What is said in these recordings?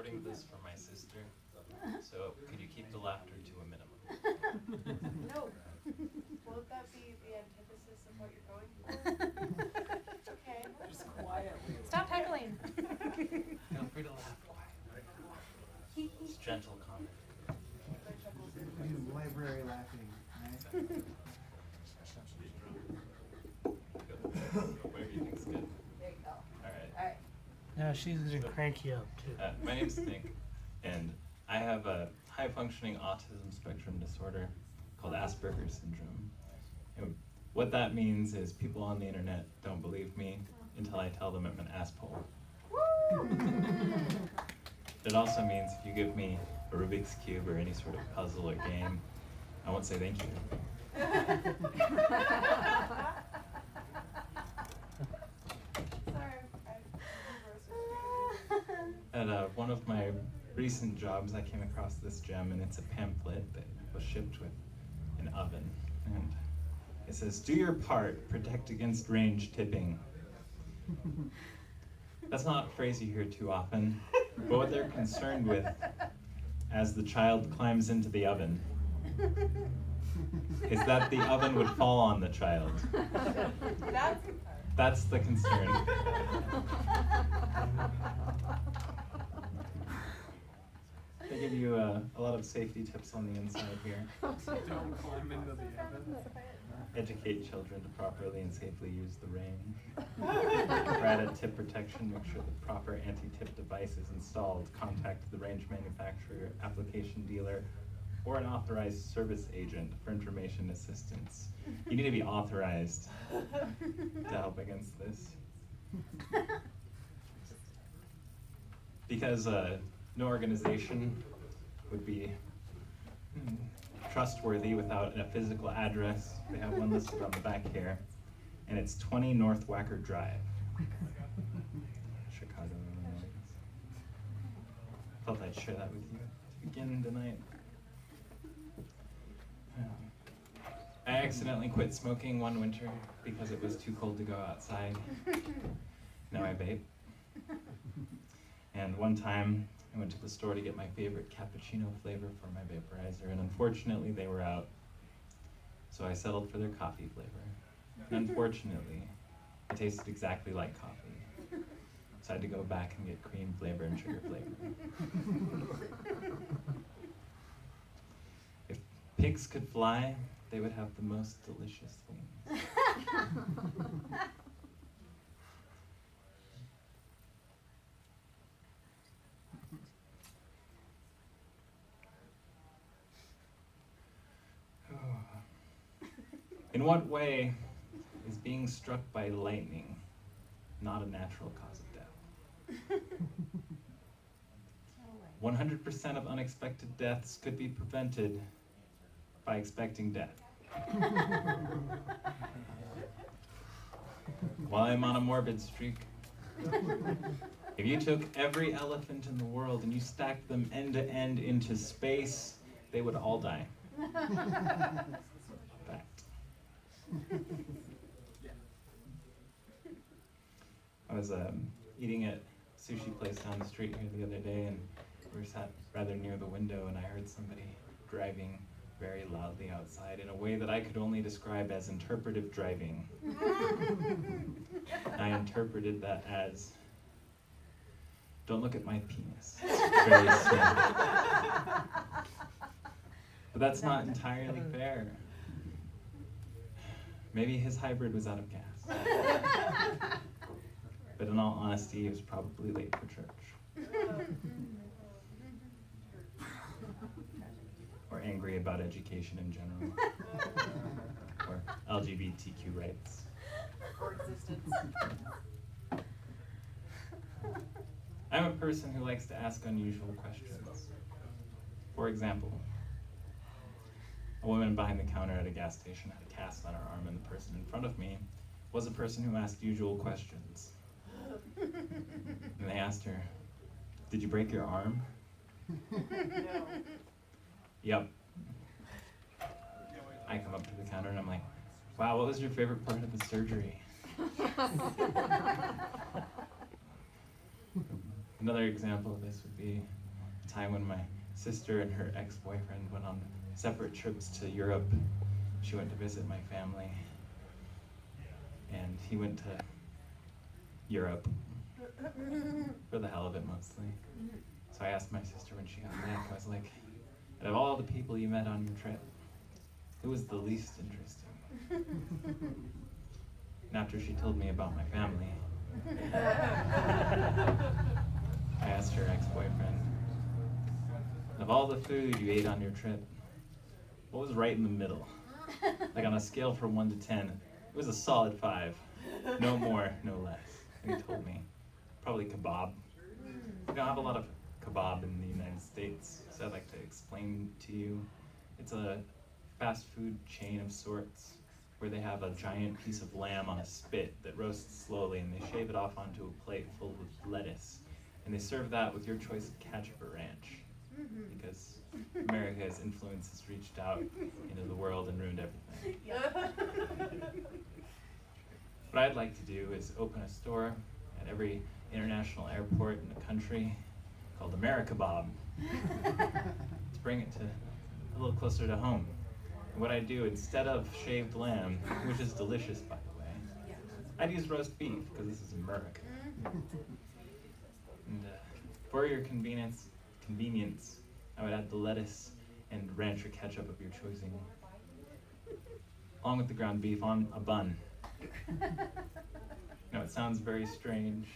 recording this for my sister, so could you keep the laughter to a minimum? No. Won't that be the antithesis of what you're going for? Okay. Just quietly. Stop heckling. Feel free to laugh quietly. It's gentle comedy. Library laughing, right? Whatever you think's good. There you go. Alright. No, she's gonna crank you up too. My name's Nick, and I have a high-functioning autism spectrum disorder called Asperger's syndrome. And what that means is people on the internet don't believe me until I tell them I'm an asshole. It also means if you give me a Rubik's Cube or any sort of puzzle or game, I won't say thank you. At one of my recent jobs, I came across this gem, and it's a pamphlet that was shipped with an oven. And it says, "Do your part, protect against range tipping." That's not a phrase you hear too often, but what they're concerned with as the child climbs into the oven is that the oven would fall on the child. That's the concern. They give you a lot of safety tips on the inside here. Don't climb into the oven. Educate children to properly and safely use the range. Provide tip protection, make sure the proper anti-tip device is installed. Contact the range manufacturer, application dealer, or an authorized service agent for information assistance. You need to be authorized to help against this. Because no organization would be trustworthy without a physical address. They have one listed on the back here, and it's 20 North Wacker Drive, Chicago, Illinois. Felt I'd share that with you to begin tonight. I accidentally quit smoking one winter because it was too cold to go outside. Now I vape. And one time, I went to the store to get my favorite cappuccino flavor for my vaporizer, and unfortunately they were out. So I settled for their coffee flavor. And unfortunately, it tasted exactly like coffee. So I had to go back and get cream flavor and sugar flavor. If pigs could fly, they would have the most delicious wings. In what way is being struck by lightning not a natural cause of death? 100% of unexpected deaths could be prevented by expecting death. While I'm on a morbid streak, if you took every elephant in the world and you stacked them end to end into space, they would all die. Fact. I was eating at a sushi place down the street here the other day, and we were sat rather near the window, and I heard somebody driving very loudly outside in a way that I could only describe as interpretive driving. I interpreted that as, "Don't look at my penis. It's very small." But that's not entirely fair. Maybe his hybrid was out of gas. But in all honesty, he was probably late for church. Or angry about education in general. Or LGBTQ rights. Or existence. I'm a person who likes to ask unusual questions. For example, a woman behind the counter at a gas station had a cast on her arm, and the person in front of me was a person who asked usual questions. And they asked her, "Did you break your arm?" No. Yep. I come up to the counter and I'm like, "Wow, what was your favorite part of the surgery?" And Another example of this would be a time when my sister and her ex-boyfriend went on separate trips to Europe. She went to visit my family, and he went to Europe for the hell of it mostly. So I asked my sister when she got back, I was like, out of all the people you met on your trip, who was the least interesting? And after she told me about my family, I asked her ex-boyfriend, of all the food you ate on your trip, what was right in the middle? Like on a scale from 1 to 10, it was a solid 5. No more, no less. And he told me, probably kebab. We don't have a lot of kebab in the United States, so I'd like to explain to you. It's a fast food chain of sorts where they have a giant piece of lamb on a spit that roasts slowly, and they shave it off onto a plate full of lettuce. And they serve that with your choice of ketchup or ranch. Because America's influence has reached out into the world and ruined everything. What I'd like to do is open a store at every international airport in the country called America Bob to bring it to a little closer to home. And what I do, instead of shaved lamb, which is delicious by the way, I'd use roast beef because this is America. And for your convenience, I would add the lettuce and ranch or ketchup of your choosing, along with the ground beef on a bun. No, it sounds very strange.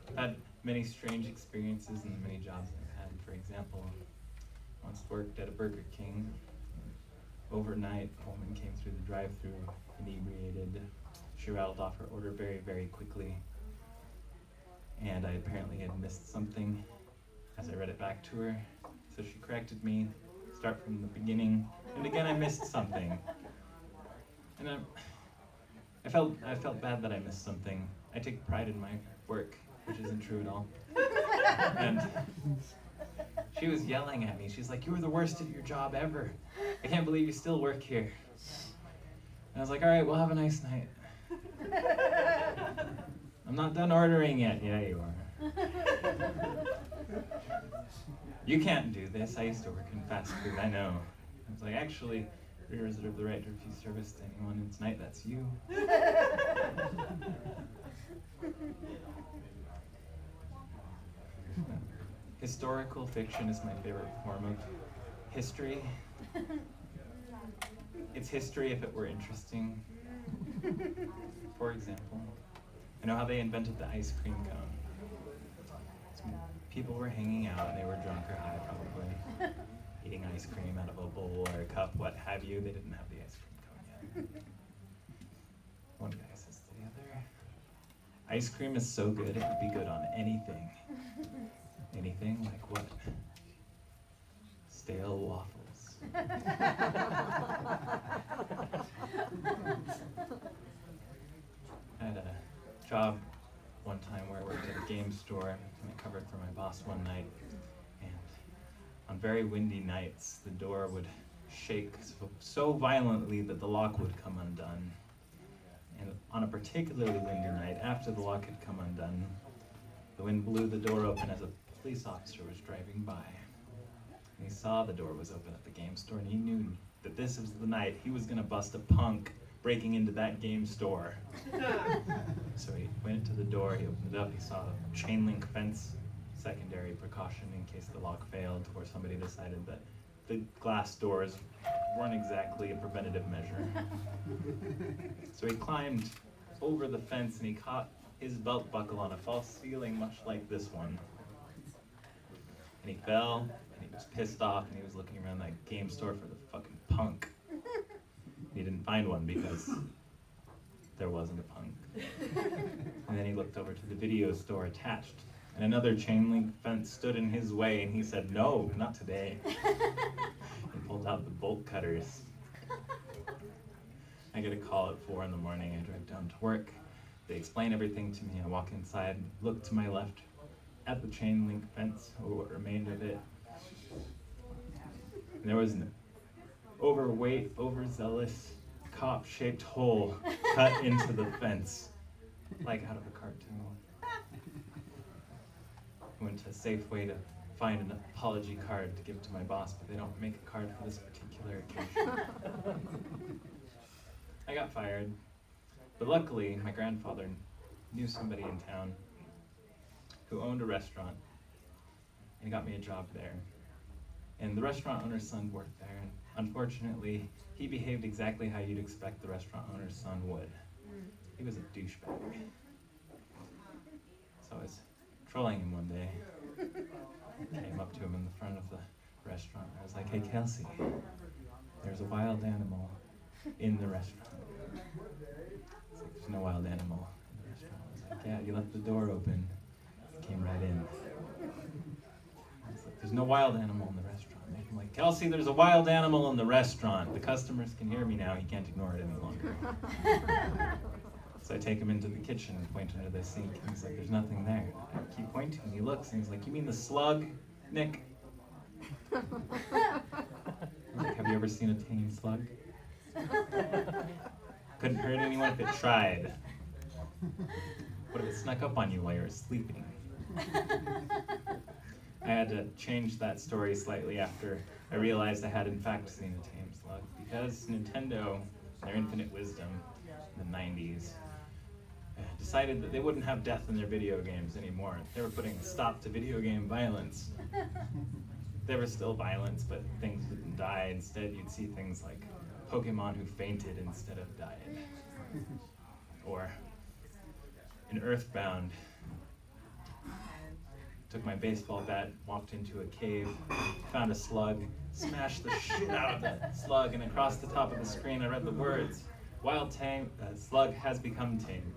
I've had many strange experiences in the many jobs I've had. For example, I once worked at a Burger King. Overnight, a woman came through the drive-thru inebriated. She rattled off her order very, very quickly. And I apparently had missed something as I read it back to her. So she corrected me, start from the beginning, and again I missed something. And I felt bad that I missed something. I take pride in my work, which isn't true at all. And she was yelling at me. She's like, "You were the worst at your job ever. I can't believe you still work here." And I was like, "All right, well, have a nice night." I'm not done ordering yet. Yeah, you are. You can't do this. I used to work in fast food. I know. I was like, actually, we reserve the right to refuse service to anyone, and tonight that's you. Historical fiction is my favorite form of history. It's history if it were interesting. For example, I know how they invented the ice cream cone. Some people were hanging out and they were drunk or high probably, eating ice cream out of a bowl or a cup, what have you. They didn't have the ice cream cone yet. One guy says to the other, "Ice cream is so good it would be good on anything." Anything? Like what? Stale waffles. I had a job one time where I worked at a game store and I covered for my boss one night, and on very windy nights the door would shake so violently that the lock would come undone. And on a particularly windy night, after the lock had come undone, the wind blew the door open as a police officer was driving by. And he saw the door was open at the game store, and he knew that this was the night he was gonna bust a punk breaking into that game store. So he went to the door, he opened it up, he saw a chain link fence, secondary precaution in case the lock failed or somebody decided that the glass doors weren't exactly a preventative measure. So he climbed over the fence and he caught his belt buckle on a false ceiling much like this one. And he fell, and he was pissed off, and he was looking around that game store for the fucking punk. He didn't find one because there wasn't a punk. And then he looked over to the video store attached, and another chain link fence stood in his way, and he said, "No, not today." He pulled out the bolt cutters. I get a call at 4 in the morning. I drive down to work. They explain everything to me. I walk inside, look to my left at the chain link fence, or what remained of it. And there was an overweight, overzealous, cop-shaped hole cut into the fence. like out of a cartoon. I went to Safeway to find an apology card to give to my boss, but they don't make a card for this particular occasion. I got fired, but luckily my grandfather knew somebody in town who owned a restaurant, and he got me a job there. And the restaurant owner's son worked there, and unfortunately, he behaved exactly how you'd expect the restaurant owner's son would. He was a douchebag. So I was trolling him one day. I came up to him in the front of the restaurant. I was like, "Hey, Kelsey, there's a wild animal in the restaurant." He's like, "There's no wild animal in the restaurant." I was like, "Yeah, you left the door open. It came right in." I was like, "There's no wild animal in the restaurant." I'm like, "Kelsey, there's a wild animal in the restaurant. The customers can hear me now. He can't ignore it any longer." So I take him into the kitchen and point under the sink, and he's like, "There's nothing there." I keep pointing, and he looks, and he's like, "You mean the slug, Nick?" I was like, "Have you ever seen a tame slug?" Couldn't hurt anyone if it tried. What if it snuck up on you while you were sleeping? I had to change that story slightly after I realized I had in fact seen a tame slug, because Nintendo, in their infinite wisdom in the 90s, decided that they wouldn't have death in their video games anymore. They were putting a stop to video game violence. There was still violence, but things didn't die. Instead, you'd see things like Pokemon who fainted instead of died. Or in Earthbound, took my baseball bat, walked into a cave, found a slug, smashed the shit out of the slug, and across the top of the screen I read the words, "Wild tame, slug has become tame."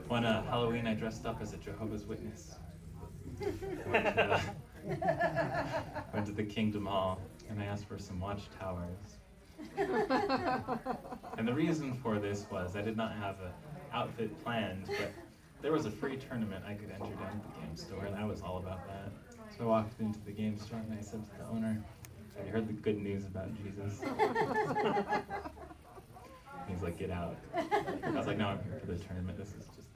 One Halloween I dressed up as a Jehovah's Witness. Went to the Kingdom Hall, and I asked for some watchtowers. And the reason for this was I did not have an outfit planned, but there was a free tournament I could enter down at the game store, and I was all about that. So I walked into the game store and I said to the owner, "Have you heard the good news about Jesus?" He's like, "Get out." I was like, "No, I'm here for the tournament. This is just..."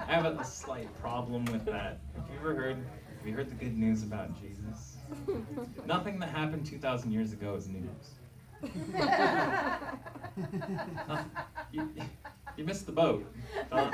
I have a slight problem with that. Have you heard the good news about Jesus? Nothing that happened 2,000 years ago is news. You missed the boat, fella.